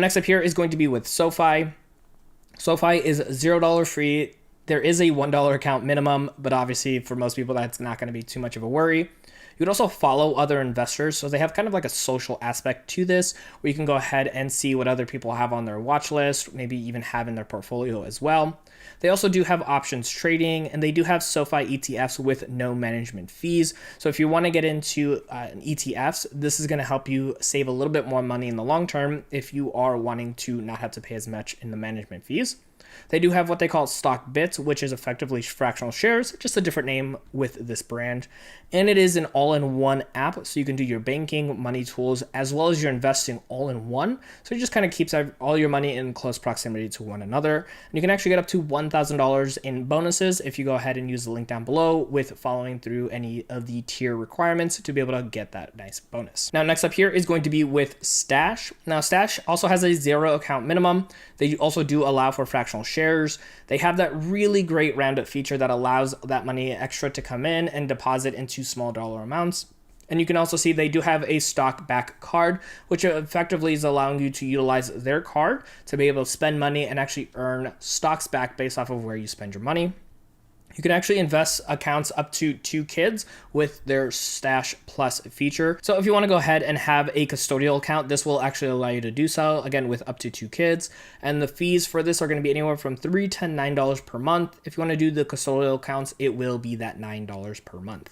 next up here is going to be with SoFi. SoFi is $0 free. There is a $1 account minimum, but obviously for most people, that's not going to be too much of a worry. You could also follow other investors. So they have kind of like a social aspect to this where you can go ahead and see what other people have on their watch list, maybe even have in their portfolio as well. They also do have options trading, and they do have SoFi ETFs with no management fees. So if you want to get into ETFs, this is going to help you save a little bit more money in the long term if you are wanting to not have to pay as much in the management fees. They do have what they call stock bits, which is effectively fractional shares, just a different name with this brand. And it is an all-in-one app, so you can do your banking, money tools, as well as your investing all in one. So it just kind of keeps all your money in close proximity to one another. And you can actually get up to $1,000 in bonuses if you go ahead and use the link down below with following through any of the tier requirements to be able to get that nice bonus. Now, next up here is going to be with Stash. Now, Stash also has a 0 account minimum. They also do allow for fractional shares. They have that really great roundup feature that allows that money extra to come in and deposit into small dollar amounts. And you can also see they do have a stock back card, which effectively is allowing you to utilize their card to be able to spend money and actually earn stocks back based off of where you spend your money. You can actually invest accounts up to 2 kids with their Stash Plus feature. So if you want to go ahead and have a custodial account, this will actually allow you to do so, again, with up to 2 kids. And the fees for this are going to be anywhere from $3 to $9 per month. If you want to do the custodial accounts, it will be that $9 per month.